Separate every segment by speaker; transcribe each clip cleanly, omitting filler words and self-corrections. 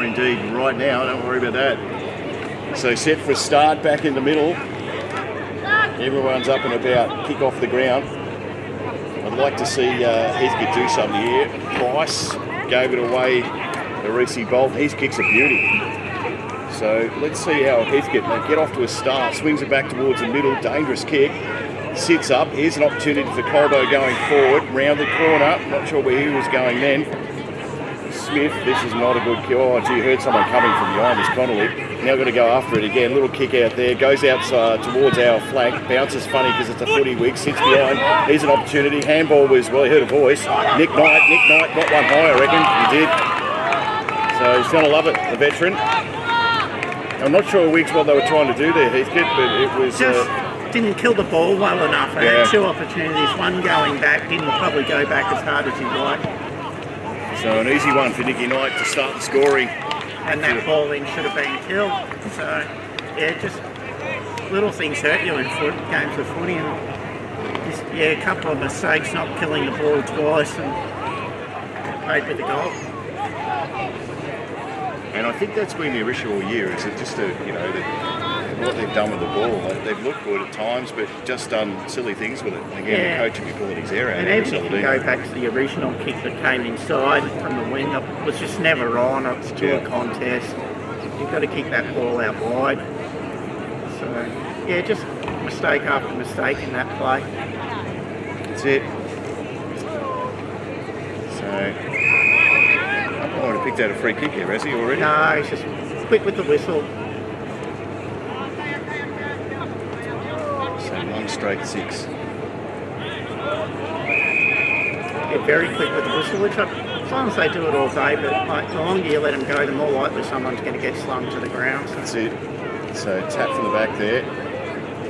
Speaker 1: indeed. Right now, don't worry about that. So set for a start back in the middle. Everyone's up and about, kick off the ground. I'd like to see Heathcote do something here. Price gave it away to Reece Bolt. His kick's a beauty. So let's see how Heathcote, they get off to a start, swings it back towards the middle, dangerous kick, sits up. Here's an opportunity for Colbo going forward, round the corner, not sure where he was going then. Smith, this is not a good kick. Oh gee, heard someone coming from behind this Connolly. Now going to go after it again, little kick out there, goes outside towards our flank, bounces funny because it's a footy wig, sits behind. Here's an opportunity, handball was, well, he heard a voice. Nick Knight got one high, I reckon, he did. So he's going to love it, the veteran. I'm not sure Wiggs what they were trying to do there, Heathcote, but it was...
Speaker 2: Just didn't kill the ball well enough. I had two opportunities, one going back, didn't probably go back as hard as he'd like.
Speaker 1: So an easy one for Nicky Knight to start the scoring.
Speaker 2: And that ball then should have been killed. So, yeah, just little things hurt you in games of footy. And just, a couple of mistakes, not killing the ball twice and paid with the goal.
Speaker 1: And I think that's been their issue all year, is it just what they've done with the ball. They've looked good at times, but just done silly things with it. Again, the coach will be pulling his hair out.
Speaker 2: And even if you go back to the original kick that came inside from the wing, it was just never on. It's to a contest. You've got to kick that ball out wide. So, just mistake after mistake in that play.
Speaker 1: That's it. So, I would have picked out a free kick here, has he already?
Speaker 2: No, he's just quick with the whistle.
Speaker 1: So 1 straight 6.
Speaker 2: They're very quick with the whistle, which as long as they do it all day, but the longer you let them go, the more likely someone's going to get slung to the ground. So.
Speaker 1: That's it. So tap from the back there.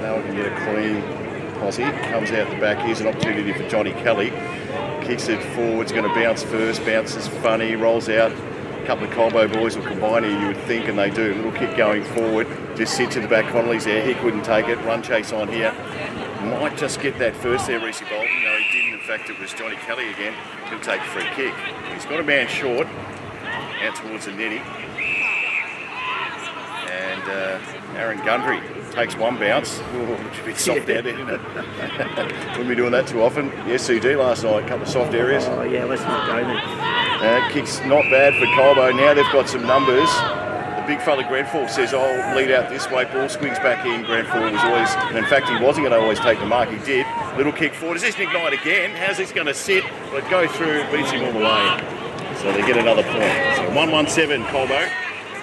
Speaker 1: Now we can get a clean posse. Comes out the back. Here's an opportunity for Johnny Kelly. Kicks it forward. It's going to bounce first. Bounces funny. Rolls out. A couple of Colbo boys will combine here, you would think, and they do. Little kick going forward. Just sits in the back. Connolly's there. He couldn't take it. Run chase on here. Might just get that first there, Reece Bolt. No, he didn't. In fact, it was Johnny Kelly again. He'll take a free kick. He's got a man short. Out towards the netty. And Aaron Gundry takes one bounce. Ooh, it's a bit soft out there, isn't it? Wouldn't be doing that too often. The SCD last night, a couple of soft areas.
Speaker 2: Oh yeah, let's not go there.
Speaker 1: Kick's not bad for Colbo. Now they've got some numbers. The big fella Grenfell says, I'll lead out this way. Ball swings back in. Grenfell was always, and in fact he wasn't going to always take the mark. He did. Little kick forward. Is this Nick Knight again? How's this going to sit? But go through, beats him all the way. So they get another point. So 1-1-7 Colbo.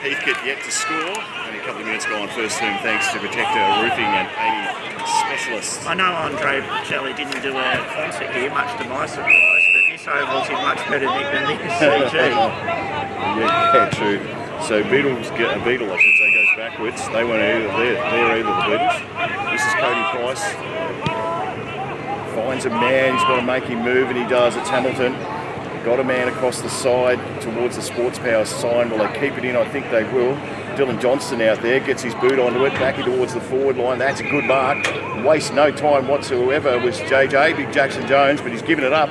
Speaker 1: Heathcote yet to score. Only a couple of minutes gone first term, thanks to Protector Roofing and 80 specialists.
Speaker 2: I know Andre Shelley didn't do a concert here, much to my surprise, but this oval's in much better nick than this CG.
Speaker 1: Yeah, true. So Beatles, I should say, goes backwards. They weren't either. They're either the Beatles. This is Cody Price. Finds a man, he's got to make him move, and he does. It's Hamilton. Got a man across the side towards the Sports Power sign. Will they keep it in? I think they will. Dylan Johnston out there, gets his boot onto it, back in towards the forward line. That's a good mark. Wastes no time whatsoever was JJ, Big Jackson Jones, but he's given it up.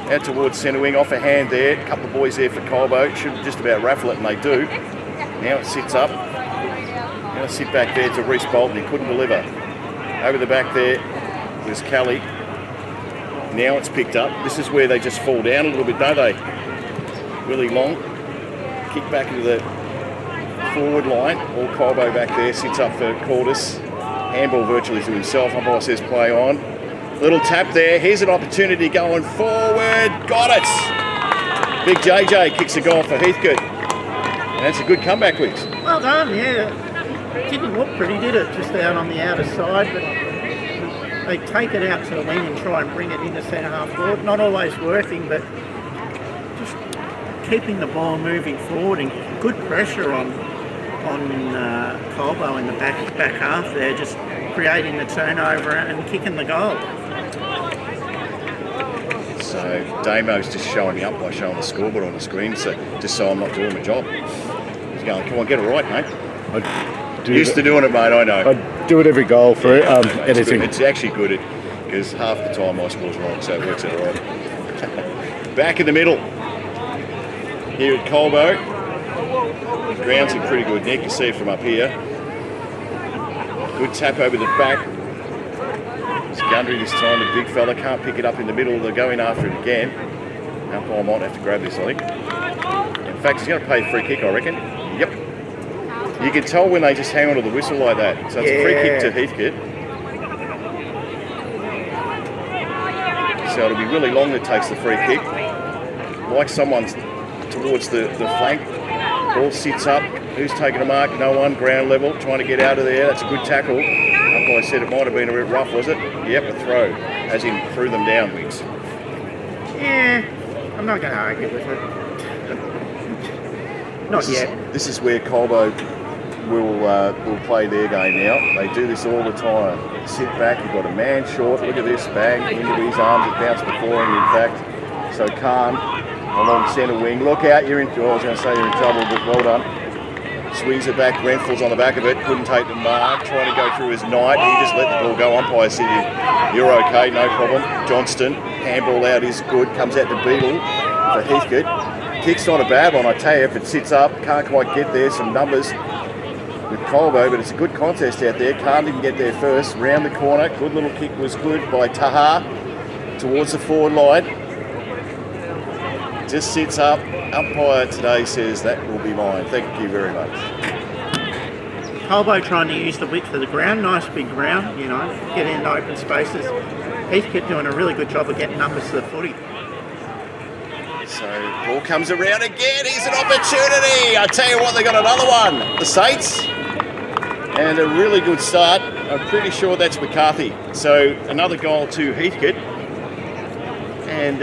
Speaker 1: Out towards centre wing, off a hand there. A couple of boys there for Colbo. Should just about raffle it, and they do. Now it sits up. Going to sit back there to Reece Bolt, and he couldn't deliver. Over the back there was Kelly. Now it's picked up. This is where they just fall down a little bit, don't they? Really long. Kick back into the forward line. All Colbo back there. Sits up for Cordis. Handball virtually to himself. Umpire says play on. Little tap there. Here's an opportunity going forward. Got it! Big JJ kicks a goal for Heathcote. And that's a good comeback, Wicks.
Speaker 2: Well done, yeah. Didn't look pretty, did it? Just out on the outer side, but they take it out to the wing and try and bring it into centre half forward. Not always working, but just keeping the ball moving forward and good pressure on Colbo in the back half there, just creating the turnover and kicking the goal.
Speaker 1: So Damo's just showing me up by showing the scoreboard on the screen, so just so I'm not doing my job. He's going, come on, get it right, mate. Used to doing it, mate, I know.
Speaker 3: I do it every goal for editing.
Speaker 1: It's actually good because half the time my score's wrong, so it works out right. Back in the middle here at Colbo. The ground's in pretty good nick, you see it from up here. Good tap over the back. It's Gundry this time, the big fella can't pick it up in the middle, they're going after it again. Umpire might have to grab this, I think. In fact, he's going to pay a free kick, I reckon. Yep. You can tell when they just hang onto the whistle like that. So it's a free kick to Heathcote. So it'll be really long that takes the free kick. Like someone's towards the flank. Ball sits up. Who's taking a mark? No one. Ground level. Trying to get out of there. That's a good tackle. Umpire said it might have been a bit rough, was it? Yep, a throw. As in threw them down, Wicks.
Speaker 2: Yeah, I'm not going to argue with it. Not yet.
Speaker 1: This is where Colbo will play their game now. They do this all the time. Sit back, you've got a man short, look at this, bang, into his arms, it bounced before him in fact. So Khan, along centre wing, look out, I was going to say you're in trouble, but well done. Swings it back, Grenfell's on the back of it, couldn't take the mark, trying to go through his knight, he just let the ball go. Umpire said, you're okay, no problem. Johnston, handball out is good, comes out to Beadle for Heathcote. Kick's not a bad one, I tell you, if it sits up, can't quite get there, some numbers with Colbo, but it's a good contest out there. Can't even get there first. Round the corner, good little kick was good by Taha towards the forward line. Just sits up. Umpire today says that will be mine. Thank you very much.
Speaker 2: Colbo trying to use the width of the ground, nice big ground, get into open spaces. Heathcote doing a really good job of getting numbers to the footy.
Speaker 1: So, ball comes around again. Here's an opportunity. I tell you what, they got another one. The Saints. And a really good start. I'm pretty sure that's McCarthy. So, another goal to Heathcote. And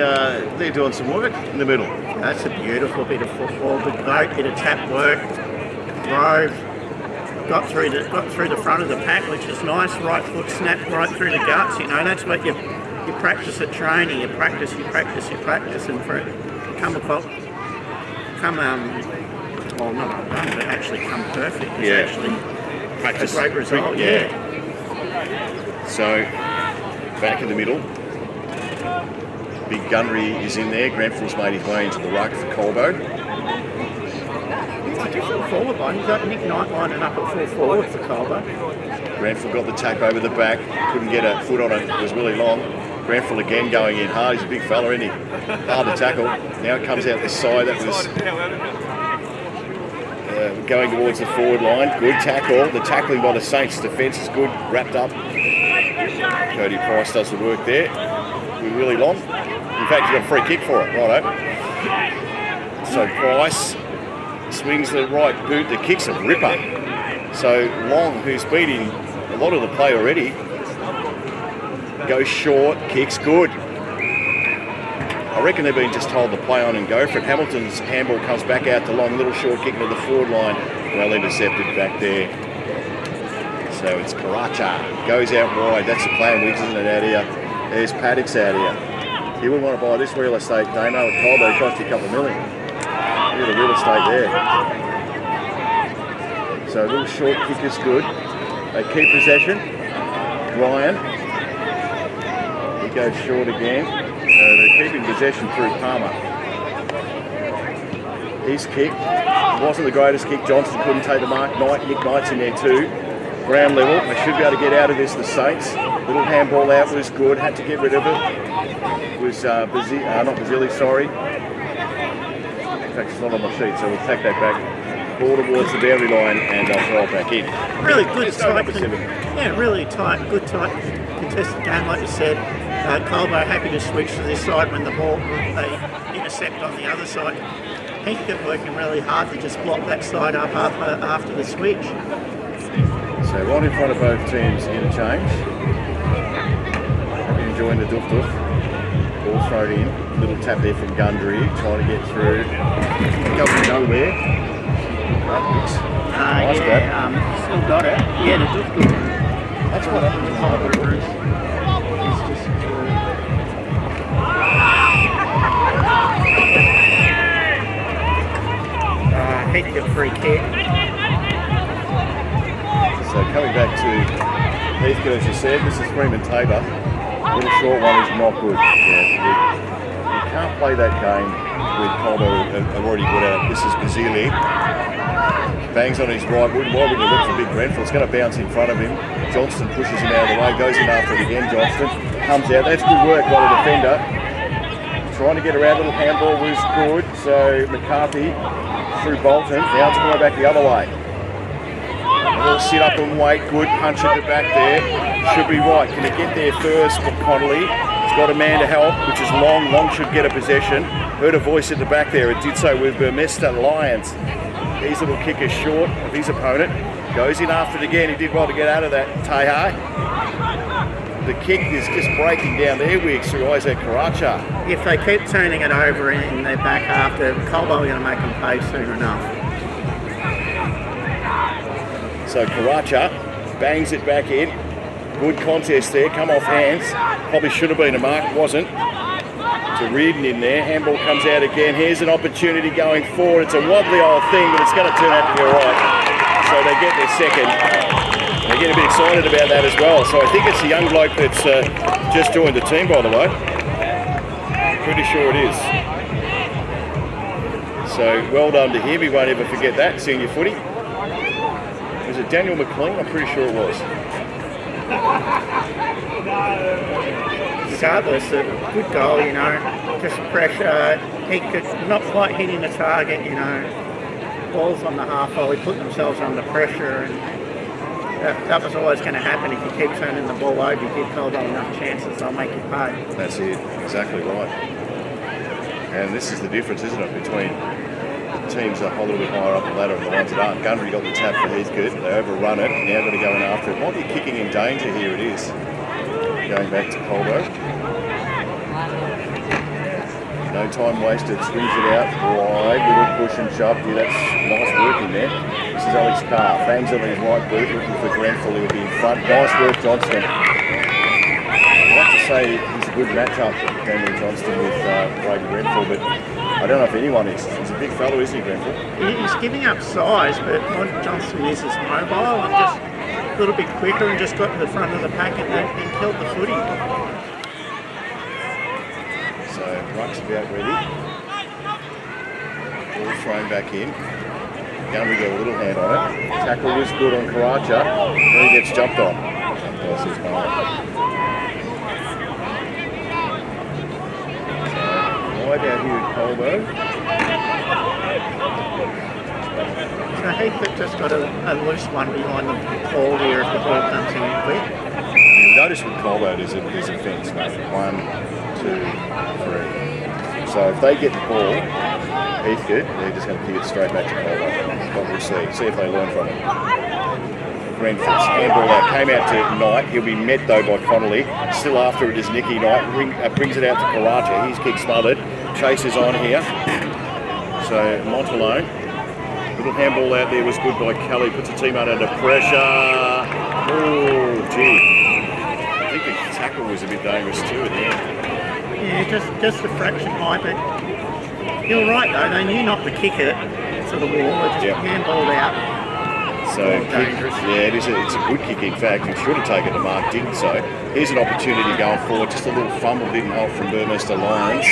Speaker 1: they're doing some work in the middle.
Speaker 2: That's a beautiful bit of football. Good vote, bit of tap work. Grove got through the front of the pack, which is nice. Right foot snapped right through the guts. That's what you practice at training. You practice, and for it come not undone, but actually come perfect. It's actually
Speaker 1: Practice.
Speaker 2: a great result. Yeah.
Speaker 1: So back in the middle. Big Gundry is in there. Grenfell's made his way into the ruck for Colbo.
Speaker 2: It's a different forward line. You've got Nick Knight lining up at full forward for Colbo.
Speaker 1: Grenfell got the tap over the back. Couldn't get a foot on it. It was really long. Grenfell again going in hard. He's a big fella, isn't he? Hard to tackle. Now it comes out this side. That was going towards the forward line. Good tackle. The tackling by the Saints defence is good. Wrapped up. Cody Price does the work there. We're really long. In fact, you got a free kick for it. Righto. So Price swings the right boot. The kick's a ripper. So Long, who's beating a lot of the play already, goes short, kicks good. I reckon they've been just told to play on and go for it. Hamilton's handball comes back out to Long, little short kick into the forward line. Well intercepted back there. So it's Karacha. Goes out wide. That's the plan, Wiggs, isn't it, out here? There's Paddocks out here. You wouldn't want to buy this real estate, Damo. At Colbo, it cost you a couple of million. Look at the real estate there. So a little short kick is good. They keep possession. Ryan. He goes short again. So they're keeping possession through Palmer. His kick wasn't the greatest kick. Johnson couldn't take the mark. Nick Knight's in there too. Ground level. They should be able to get out of this, the Saints. Little handball out was good. Had to get rid of it. It was not Basili, sorry. In fact, it's not on my sheet, so we'll take that back. Ball towards the boundary line and they'll throw it back in.
Speaker 2: Really good tight, really tight, good tight contested game, like you said. Colbo happy to switch to this side when the ball they intercept on the other side. Heathcote working really hard to just block that side up after the switch.
Speaker 1: So right in front of both teams, interchange. Hope you're enjoying the doof-doof. Ball thrown in. Little tap there from Gundry, trying to get through. Going nowhere. Nice grab.
Speaker 2: Still got it. Yeah, the doof-doof.
Speaker 1: That's what happened with Colbo.
Speaker 2: Heathcote free kick.
Speaker 1: So coming back to Heathcote, as you said, this is Freeman Tabor. Little short one is not good. Yeah, you can't play that game with Colbo are already good at it. This is Basile. Bangs on his right wood. Why would you look for big Grenfell? It's going to bounce in front of him. Johnston pushes him out of the way, goes in after it again. Johnston comes out. That's good work by the defender. Trying to get around. Little handball was good. So McCarthy through Bolton. Now it's coming back the other way. We'll sit up and wait. Good punch at the back there. Should be right. Can he get there first? But Connolly. He's got a man to help, which is Long. Long should get a possession. Heard a voice at the back there. It did so with Burmester Lyons. His little kick is short of his opponent. Goes in after it again. He did well to get out of that. Teha. The kick is just breaking down the airwigs through Isaac Karacha.
Speaker 2: If they keep turning it over in their back half, Colbo are going to make them pay soon enough.
Speaker 1: So Karacha bangs it back in. Good contest there. Come off hands. Probably should have been a mark. Wasn't. To Reardon in there. Handball comes out again. Here's an opportunity going forward. It's a wobbly old thing, but it's going to turn out to be all right. So they get their second. They get a bit excited about that as well. So I think it's a young bloke that's just joined the team, by the way. Pretty sure it is. So well done to him. He won't ever forget that, senior footy. Was it Daniel McLean? I'm pretty sure it was.
Speaker 2: Regardless, a good goal, you know, just pressure. He could not quite hitting the target, you know. Balls on the half volley, put themselves under pressure, and that was always going to happen. If you keep turning the ball over, you give Colbo enough chances, they'll make you pay.
Speaker 1: That's it, exactly right. And this is the difference, isn't it, between teams that are a little bit higher up the ladder and the ones that aren't. Gundry got the tap for Heathcote, they overrun it, now got to go in after it. Might be kicking in danger here, it is. Going back to Colbo. No time wasted, swings it out wide, little push and shove. Yeah, that's nice work in there. This is Alex Carr, bangs on his right boot, looking for Grenfell, he'll be in front. Nice work, Johnston. I'd like to say he's a good matchup, Daniel Johnston, with Brady Grenfell, but I don't know if anyone is. He's a big fellow, isn't he, Grenfell?
Speaker 2: He's giving up size, but what Johnston is mobile and just a little bit quicker and just got to the front of the pack and killed the footy.
Speaker 1: So Ruck's about ready. Ball thrown back in. Gumby got a little hand on it. Tackle was good on Karacha. Then he gets jumped on. So wide out here at Colbo.
Speaker 2: So Heathcote just got a loose one behind the ball here if the ball comes in quick.
Speaker 1: You notice with Colbo there's a fence, mate. 1, 2, 3. So if they get the ball, Heathcote, they're just going to kick it straight back to Colbo. What we'll see if they learn from it. Grenfell's handball out, came out to Knight. He'll be met though by Connolly. Still after it is Nicky Knight. Brings it out to Karacha. He's kick smothered. Chase is on here. So Montalone. Little handball out there was good by Kelly. Puts the team under pressure. Oh, gee. I think the tackle was a bit dangerous too at the end.
Speaker 2: Yeah, just a fraction high, but you're right though. They knew not to kick it to the wall. They just handballed out.
Speaker 1: So dangerous. Yeah, it's a good kick in fact. He should have taken the mark, didn't so. Here's an opportunity going forward. Just a little fumble didn't help from Burmester Lyons.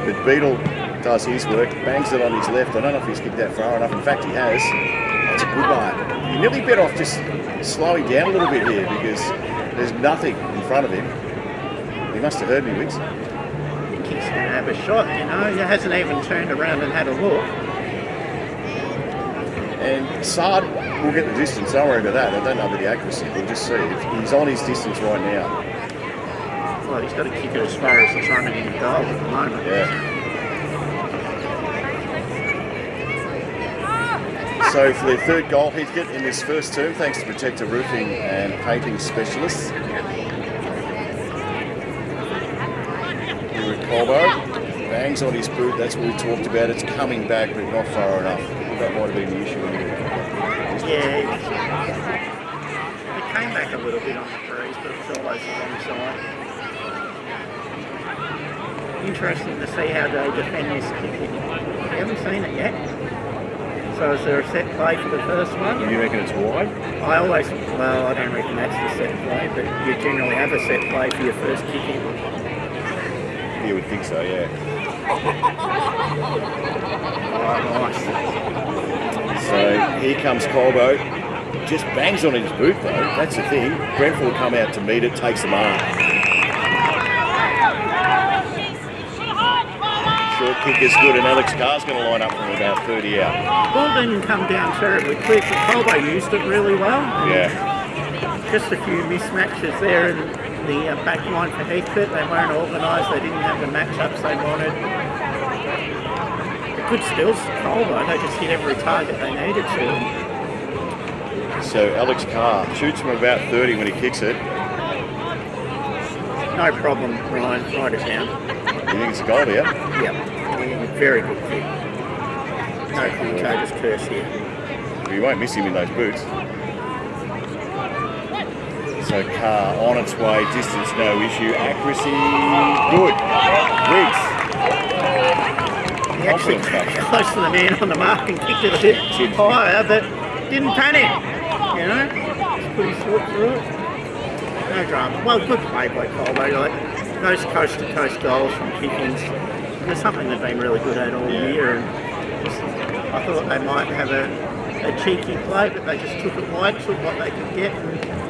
Speaker 1: But Beadle does his work, bangs it on his left. I don't know if he's kicked that far enough. In fact, he has. That's a good one. You're nearly better off just slowing down a little bit here because there's nothing in front of him. He must have heard me, Wicks.
Speaker 2: He's going to have a shot, you know. He hasn't even turned around and had a look.
Speaker 1: And Sard will get the distance, don't worry about that. I don't know about the accuracy, we'll just see. He's on his distance right now.
Speaker 2: Well, he's got to kick it as far as he's running in the goal at the moment.
Speaker 1: Yeah. So for their third goal, Heathcote in this first term, thanks to Protector Roofing and Painting Specialists. Here at Colbo, bangs on his boot, that's what we talked about. It's coming back, but not far enough. That might have been the issue anyway.
Speaker 2: Yeah, it came back a little bit on the breeze, but it was always the wrong side. Interesting to see how they defend this kick. We haven't seen it yet. So is there a set play for the first one?
Speaker 1: You reckon it's wide?
Speaker 2: I don't reckon that's the set play, but you generally have a set play for your first kick in.
Speaker 1: You would think so, yeah.
Speaker 2: Nice.
Speaker 1: So here comes Colbo. Just bangs on his boot though. That's the thing. Brentford will come out to meet it, takes the mark. Short kick is good, and Alex Carr's going to line up from about 30 out.
Speaker 2: Ball didn't come down terribly quick, but Colbo used it really well.
Speaker 1: Yeah.
Speaker 2: Just a few mismatches there in the back line for Heathcote. They weren't organised, they didn't have the matchups they wanted. The good skills, Colbo, they just hit every target they needed to.
Speaker 1: So Alex Carr shoots from about 30 when he kicks it.
Speaker 2: No problem, Ryan, write it down.
Speaker 1: You think it's a goal here?
Speaker 2: Yep, yeah, very good kick. No commentator's curse here.
Speaker 1: Well, you won't miss him in those boots. So Carr on its way, distance no issue, accuracy good. Wiggs.
Speaker 2: He actually close to the man on the mark and kicked it a bit higher, but didn't panic. You know, just put his foot through it. No drama. Well, good play by Colbo. Like those coast-to-coast goals from kickings, there's something they've been really good at all year. And I thought they might have a cheeky play, but they just took it wide, took what they could get, and